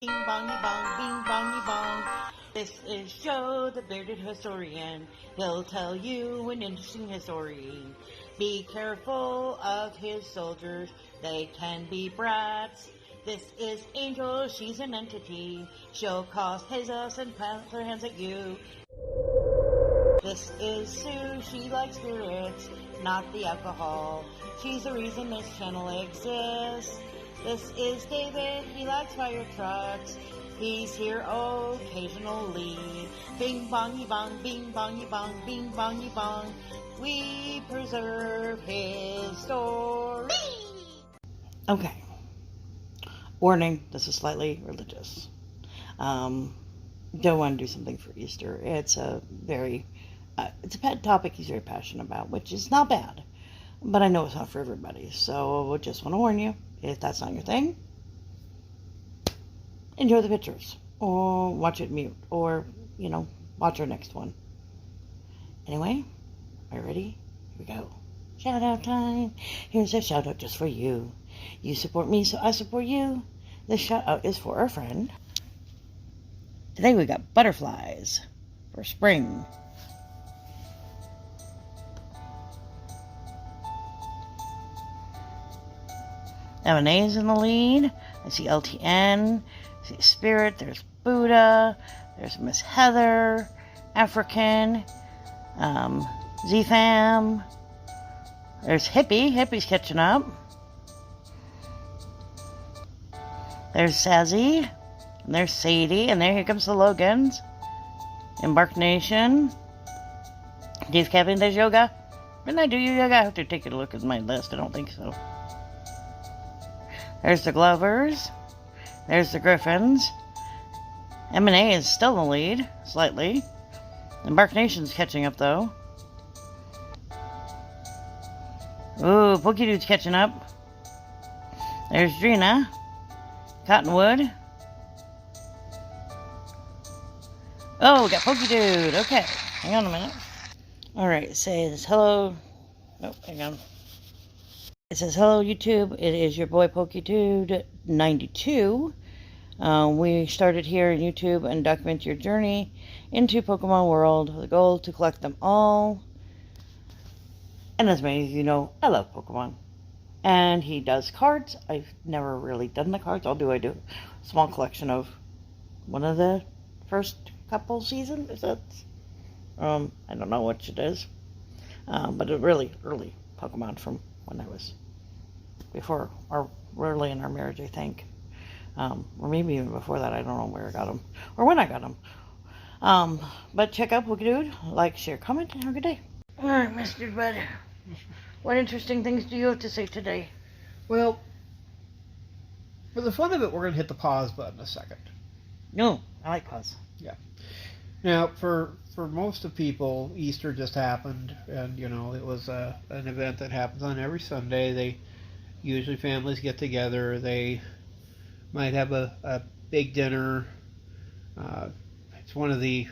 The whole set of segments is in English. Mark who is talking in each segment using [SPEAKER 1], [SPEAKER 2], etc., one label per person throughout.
[SPEAKER 1] Bing bongy bong, bing bongy bong. This is Joe, the bearded historian. He'll tell you an interesting story. Be careful of his soldiers, they can be brats. This is Angel, she's an entity. She'll cause chaos and plant her hands at you. This is Sue, she likes spirits, not the alcohol. She's the reason this channel exists. This is David, he likes fire trucks. He's here occasionally. Bing bongy bong, bing bongy bong, bing bongy bong. We preserve his story. Okay. Warning, this is slightly religious. Don't want to do something for Easter. It's a pet topic he's very passionate about, which is not bad. But I know it's not for everybody. So I just want to warn you, if that's not your thing, enjoy the pictures. Or watch it mute. Or, watch our next one. Anyway, are you ready? Here we go. Shout out time. Here's a shout out just for you. You support me, so I support you. This shout out is for our friend. Today we got butterflies for spring. M&A's in the lead. I see LTN. I see Spirit. There's Buddha. There's Miss Heather. African. Z-Fam. There's Hippie. Hippie's catching up. There's Sazzy. And there's Sadie. And here comes the Logans. Embark Nation. Dave Kevin, there's Yoga. Didn't I do yoga? I have to take a look at my list. I don't think so. There's the Glovers. There's the Griffins. M&A is still in the lead, slightly. Embark Nation's catching up, though. Ooh, Pokey Dude's catching up. There's Drina. Cottonwood. Oh, we got Pokey Dude. Okay, hang on a minute. Alright, say this hello. Oh, hang on. It says, hello, YouTube. It is your boy, PokeDude92. We started here on YouTube and document your journey into Pokemon World. The goal to collect them all. And as many of you know, I love Pokemon. And he does cards. I've never really done the cards. I do a small collection of one of the first couple seasons. Is that? I don't know which it is. But a really early Pokemon from when I was before, or early in our marriage, I think. Or maybe even before that. I don't know where I got them or when I got them. But check out Pokedude, like, share, comment, and have a good day. All right, Mr. Bud. What interesting things do you have to say today?
[SPEAKER 2] Well, for the fun of it, we're going to hit the pause button a second.
[SPEAKER 1] No, I like pause.
[SPEAKER 2] Yeah. Now, for most of people, Easter just happened, and, it was an event that happens on every Sunday. Usually families get together. They might have a big dinner. It's one of the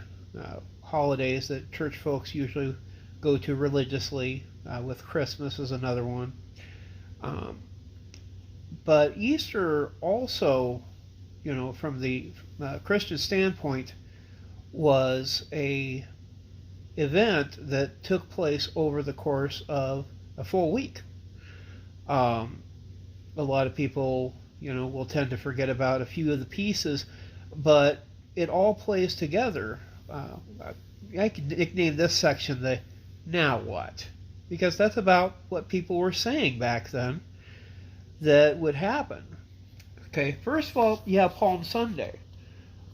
[SPEAKER 2] holidays that church folks usually go to religiously, with Christmas is another one. But Easter also, from the Christian standpoint, was a event that took place over the course of a full week. A lot of people, will tend to forget about a few of the pieces, but it all plays together. I could nickname this section the "Now What?" because that's about what people were saying back then that would happen. Okay, first of all, you have Palm Sunday.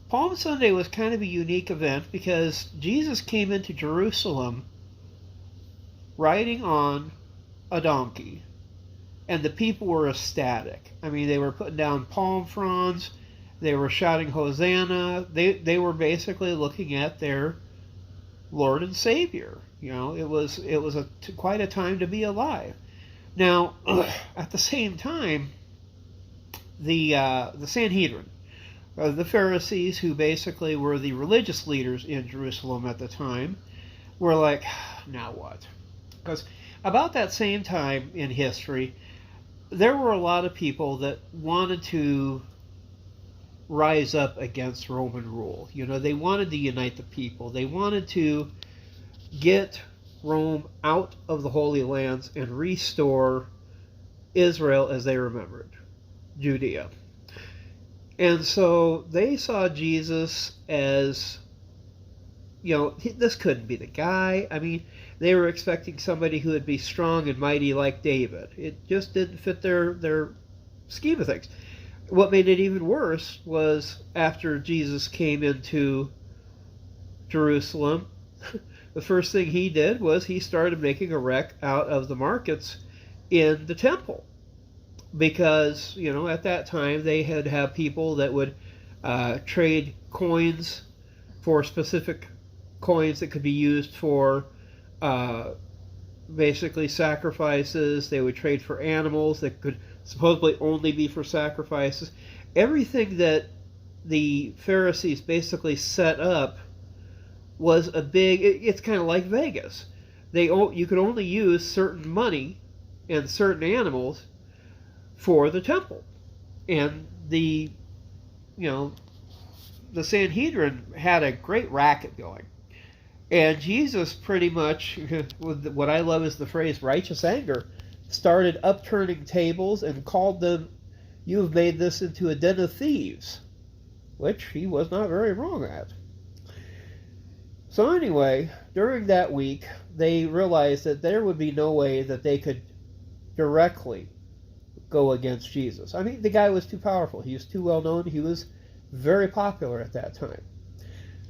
[SPEAKER 2] Palm Sunday was kind of a unique event because Jesus came into Jerusalem riding on a donkey, and the people were ecstatic. I mean, they were putting down palm fronds, they were shouting Hosanna, they were basically looking at their Lord and Savior. It was quite a time to be alive. Now, at the same time, the Sanhedrin, the Pharisees, who basically were the religious leaders in Jerusalem at the time, were like, now what? Because about that same time in history, there were a lot of people that wanted to rise up against Roman rule. They wanted to unite the people. They wanted to get Rome out of the Holy Lands and restore Israel as they remembered, Judea. And so they saw Jesus as, this couldn't be the guy. I mean, they were expecting somebody who would be strong and mighty like David. It just didn't fit their scheme of things. What made it even worse was after Jesus came into Jerusalem, the first thing he did was he started making a wreck out of the markets in the temple. Because, at that time they had have people that would trade coins for specific coins that could be used for basically sacrifices. They would trade for animals that could supposedly only be for sacrifices. Everything that the Pharisees basically set up was it's kind of like Vegas. You could only use certain money and certain animals for the temple. And the Sanhedrin had a great racket going. And Jesus pretty much, what I love is the phrase righteous anger, started upturning tables and called them, "You have made this into a den of thieves," which he was not very wrong at. So anyway, during that week, they realized that there would be no way that they could directly go against Jesus. I mean, the guy was too powerful. He was too well known. He was very popular at that time.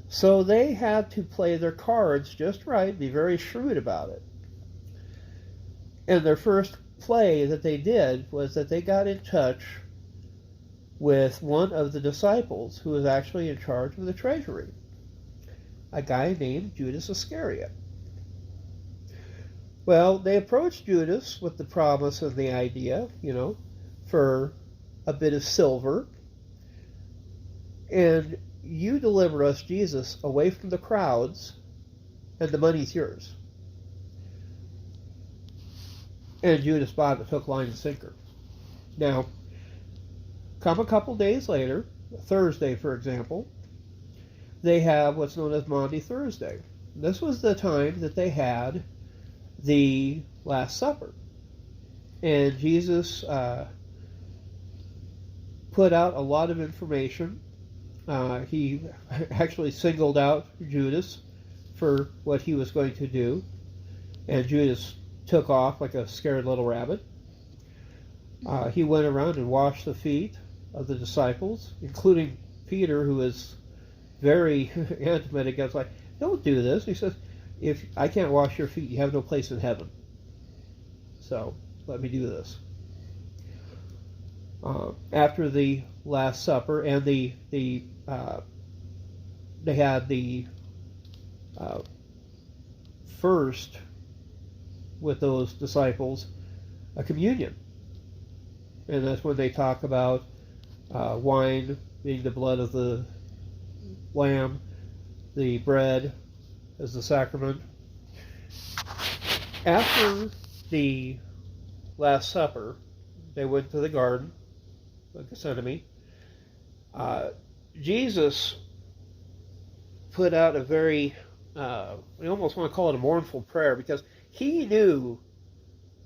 [SPEAKER 2] So they had to play their cards just right, be very shrewd about it. And their first play that they did was that they got in touch with one of the disciples who was actually in charge of the treasury, a guy named Judas Iscariot. Well, they approached Judas with the promise and the idea, for a bit of silver. And you deliver us Jesus away from the crowds, and the money's yours. And Judas bought it, took line and sinker. Now, come a couple days later, Thursday, for example, they have what's known as Maundy Thursday. This was the time that they had the Last Supper. And Jesus put out a lot of information. He actually singled out Judas for what he was going to do. And Judas took off like a scared little rabbit. He went around and washed the feet of the disciples, including Peter, who was very intimate against, like, "Don't do this." He says, "If I can't wash your feet, you have no place in heaven. So let me do this." After the Last Supper, and they had the first with those disciples a communion, and that's when they talk about wine being the blood of the Lamb, the bread as the sacrament. After the Last Supper, they went to the garden of Gethsemane. Jesus put out a very, we almost want to call it a mournful prayer, because he knew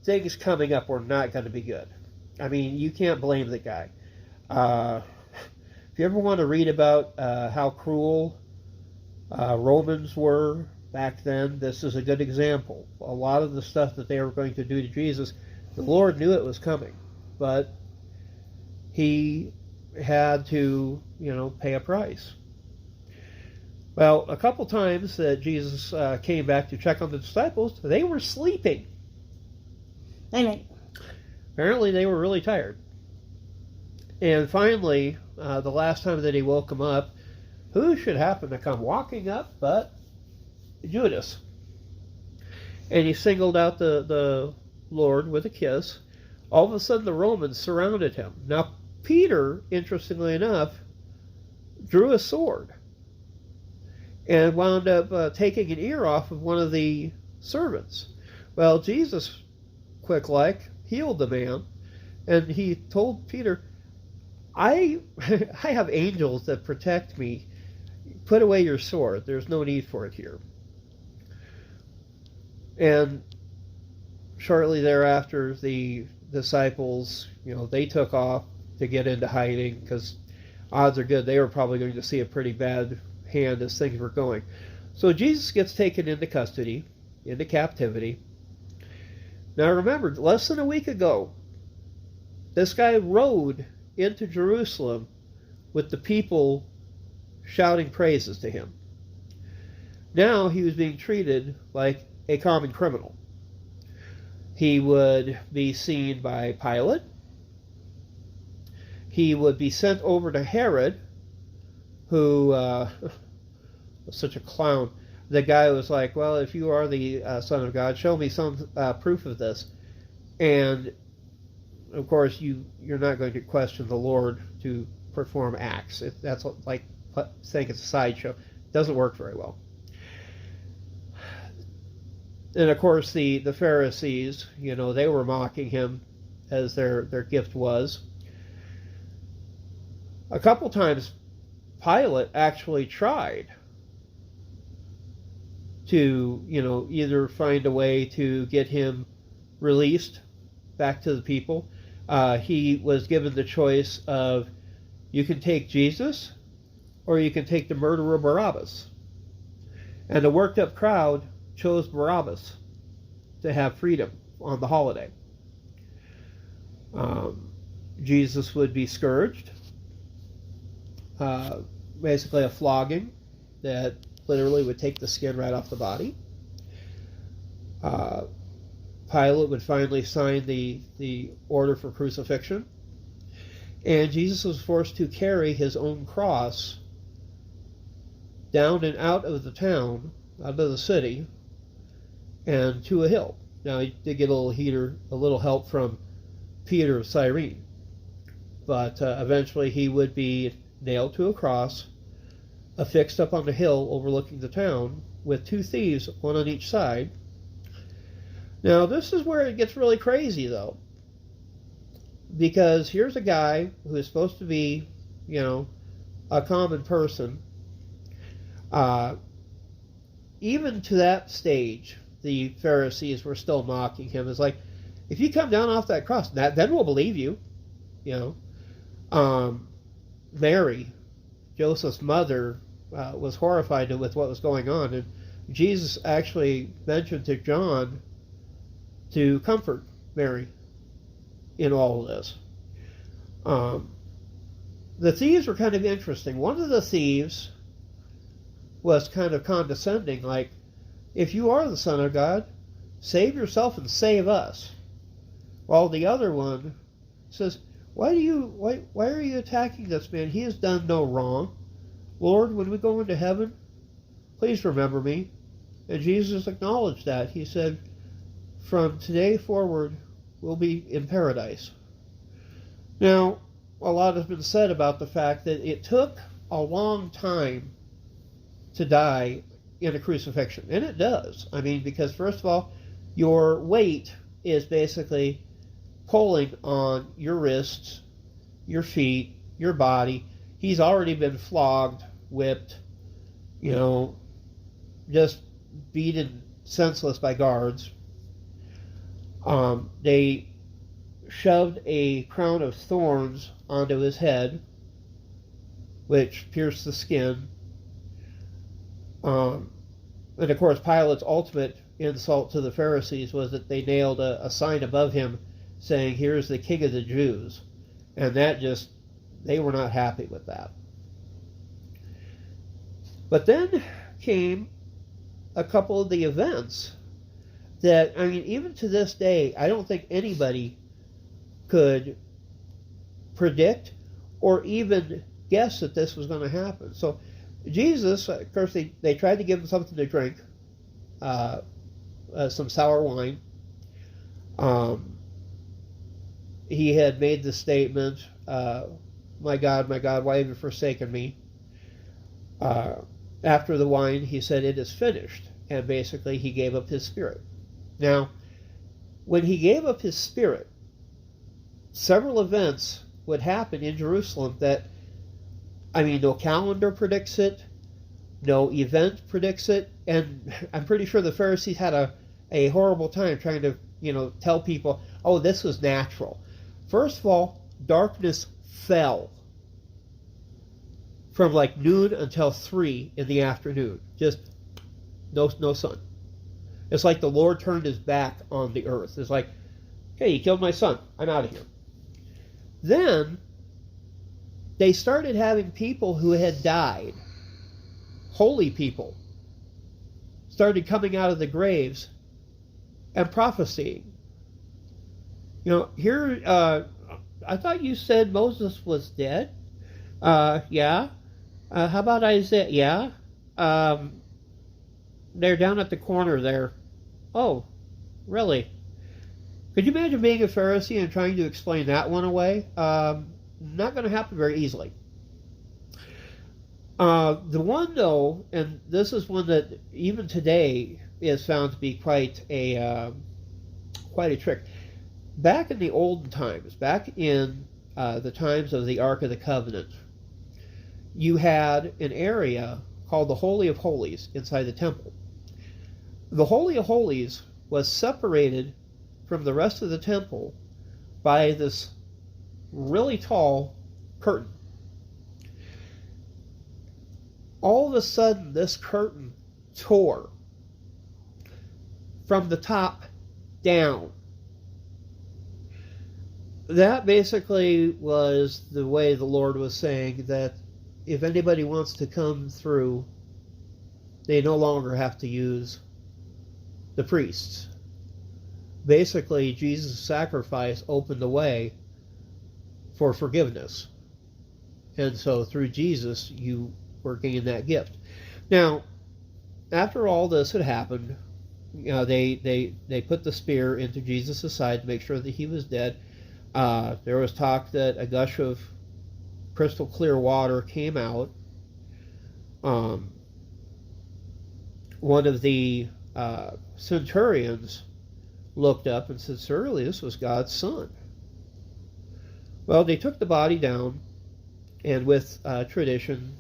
[SPEAKER 2] things coming up were not going to be good. I mean, you can't blame the guy. If you ever want to read about how cruel Romans were back then, this is a good example. A lot of the stuff that they were going to do to Jesus, the Lord knew it was coming, but he had to, pay a price. Well, a couple times that Jesus came back to check on the disciples, they were sleeping. Apparently they were really tired. And finally, the last time that he woke them up, who should happen to come walking up but Judas? And he singled out the Lord with a kiss. All of a sudden the Romans surrounded him. Now Peter, interestingly enough, drew a sword and wound up taking an ear off of one of the servants. Well, Jesus, quick-like, healed the man, and he told Peter, I I have angels that protect me. Put away your sword. There's no need for it here. And shortly thereafter, the disciples, they took off to get into hiding because odds are good they were probably going to see a pretty bad hand as things were going. So Jesus gets taken into custody, into captivity. Now remember, less than a week ago, this guy rode into Jerusalem with the people shouting praises to him. Now he was being treated like a common criminal. He would be seen by Pilate. He would be sent over to Herod, who was such a clown. The guy was like, well, if you are the Son of God, show me some proof of this. And, of course, you're not going to question the Lord to perform acts. That's like saying it's a sideshow. It doesn't work very well. And, of course, the Pharisees, they were mocking him as their gift was. A couple times, Pilate actually tried to, either find a way to get him released back to the people. He was given the choice of, you can take Jesus or you can take the murderer Barabbas. And the worked up crowd chose Barabbas to have freedom on the holiday. Jesus would be scourged, basically a flogging that literally would take the skin right off the body. Pilate would finally sign the order for crucifixion, and Jesus was forced to carry his own cross down and out of the town, out of the city, and to a hill. Now he did get a little help from Peter of Cyrene, but eventually he would be nailed to a cross, affixed up on the hill overlooking the town, with two thieves, one on each side. Now this is where it gets really crazy, though, because here's a guy who is supposed to be, a common person. Even to that stage, the Pharisees were still mocking him. It's like, if you come down off that cross, then we'll believe you. Mary, Joseph's mother, was horrified with what was going on, and Jesus actually mentioned to John to comfort Mary in all of this. The thieves were kind of interesting. One of the thieves was kind of condescending, like, if you are the Son of God, save yourself and save us. While the other one says, why are you attacking this man? He has done no wrong. Lord, when we go into heaven, please remember me. And Jesus acknowledged that. He said, from today forward, we'll be in paradise. Now, a lot has been said about the fact that it took a long time to die in a crucifixion. And it does. I mean, because first of all, your weight is basically pulling on your wrists, your feet, your body. He's already been flogged, whipped, just beaten senseless by guards. They shoved a crown of thorns onto his head, which pierced the skin. And of course, Pilate's ultimate insult to the Pharisees was that they nailed a sign above him saying, here's the King of the Jews. And they were not happy with that. But then came a couple of the events that, even to this day, I don't think anybody could predict or even guess that this was going to happen. So Jesus, of course, they tried to give him something to drink, some sour wine. He had made the statement, my God, why have you forsaken me? After the wine, he said, it is finished. And basically, he gave up his spirit. Now, when he gave up his spirit, several events would happen in Jerusalem that, I mean, no calendar predicts it, no event predicts it, and I'm pretty sure the Pharisees had a horrible time trying to, tell people, oh, this was natural. First of all, darkness fell from like noon until 3 in the afternoon. Just no sun. It's like the Lord turned his back on the earth. It's like, hey, you killed my son. I'm out of here. Then they started having people who had died, holy people, started coming out of the graves and prophesying. Here, I thought you said Moses was dead. Yeah. How about Isaiah? Yeah. They're down at the corner there. Oh, really? Could you imagine being a Pharisee and trying to explain that one away? Not going to happen very easily. The one, though, and this is one that even today is found to be quite a trick. Back in the olden times, back in the times of the Ark of the Covenant, you had an area called the Holy of Holies inside the temple. The Holy of Holies was separated from the rest of the temple by this really tall curtain. All of a sudden, this curtain tore from the top down. That basically was the way the Lord was saying that if anybody wants to come through, they no longer have to use the priests. Basically, Jesus' sacrifice opened the way for forgiveness. And so through Jesus, you were given that gift. Now, after all this had happened, they put the spear into Jesus' side to make sure that he was dead. There was talk that a gush of crystal clear water came out. One of the centurions looked up and said, surely this was God's son. Well, they took the body down, and with tradition,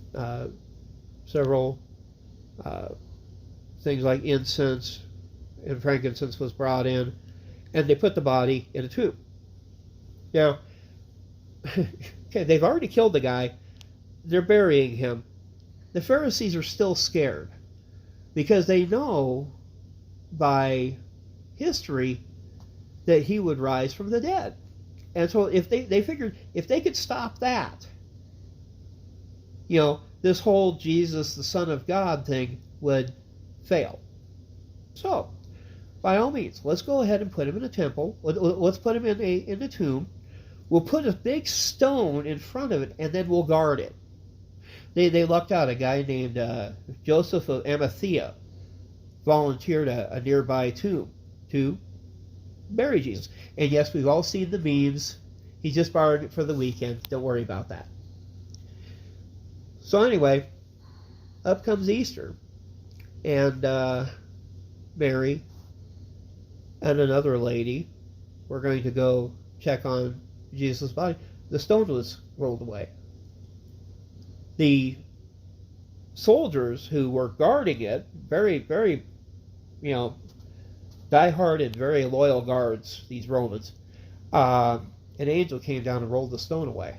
[SPEAKER 2] several things like incense and frankincense was brought in, and they put the body in a tomb. Now, okay, they've already killed the guy. They're burying him. The Pharisees are still scared because they know by history that he would rise from the dead. And so if they figured if they could stop that, this whole Jesus, the Son of God thing would fail. So, by all means, let's go ahead and put him in a temple. Let's put him in a tomb. We'll put a big stone in front of it, and then we'll guard it. They lucked out. A guy named Joseph of Arimathea volunteered a nearby tomb to bury Jesus. And yes, we've all seen the memes. He just borrowed it for the weekend. Don't worry about that. So anyway, up comes Easter. And Mary and another lady were going to go check on Jesus' body. The stone was rolled away. The soldiers who were guarding it, very, very, diehard and very loyal guards, these Romans, an angel came down and rolled the stone away.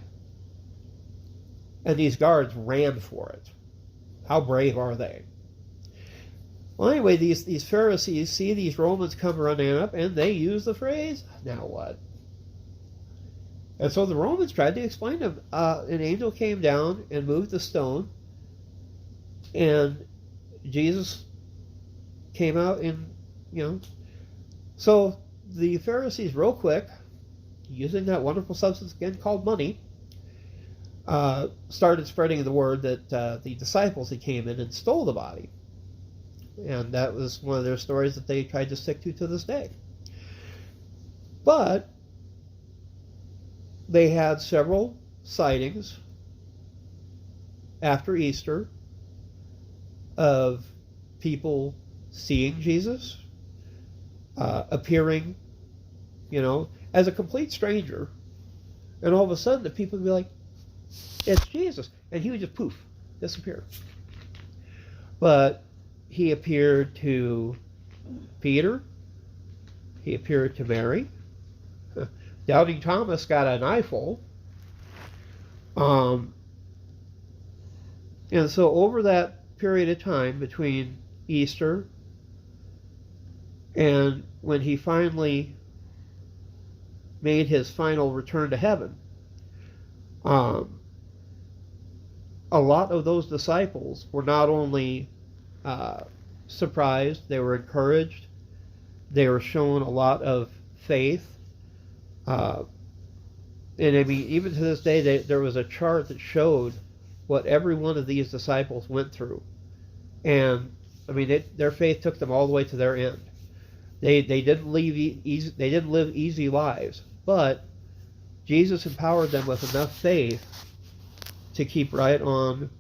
[SPEAKER 2] And these guards ran for it. How brave are they? Well, anyway, these Pharisees see these Romans come running up, and they use the phrase, now what? And so the Romans tried to explain to them. An angel came down and moved the stone, and Jesus came out and, So the Pharisees, real quick, using that wonderful substance again called money, started spreading the word that the disciples had came in and stole the body. And that was one of their stories that they tried to stick to this day. But they had several sightings after Easter of people seeing Jesus, appearing, as a complete stranger, And all of a sudden, the people would be like, it's Jesus. And he would just poof, disappear. But he appeared to Peter. He appeared to Mary. Doubting Thomas got an eyeful. And so over that period of time between Easter and when he finally made his final return to heaven, a lot of those disciples were not only surprised, they were encouraged, they were shown a lot of faith. And I mean, even to this day, there was a chart that showed what every one of these disciples went through. And I mean, their faith took them all the way to their end. They didn't live easy lives, but Jesus empowered them with enough faith to keep right on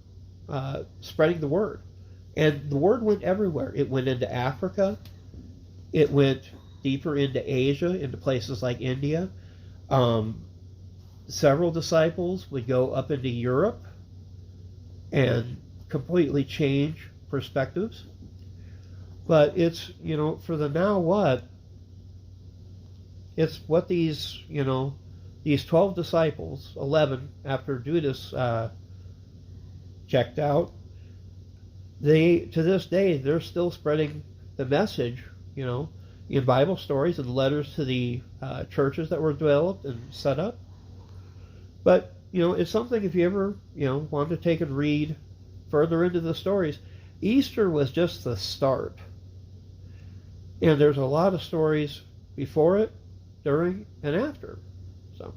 [SPEAKER 2] spreading the word. And the word went everywhere. It went into Africa. It went deeper into Asia, into places like India. Several disciples would go up into Europe and completely change perspectives. But it's, for the now what, it's what these 12 disciples, 11 after Judas checked out, to this day, they're still spreading the message, in Bible stories and letters to the churches that were developed and set up. But, it's something if you ever, want to take and read further into the stories, Easter was just the start. And there's a lot of stories before it, during, and after. So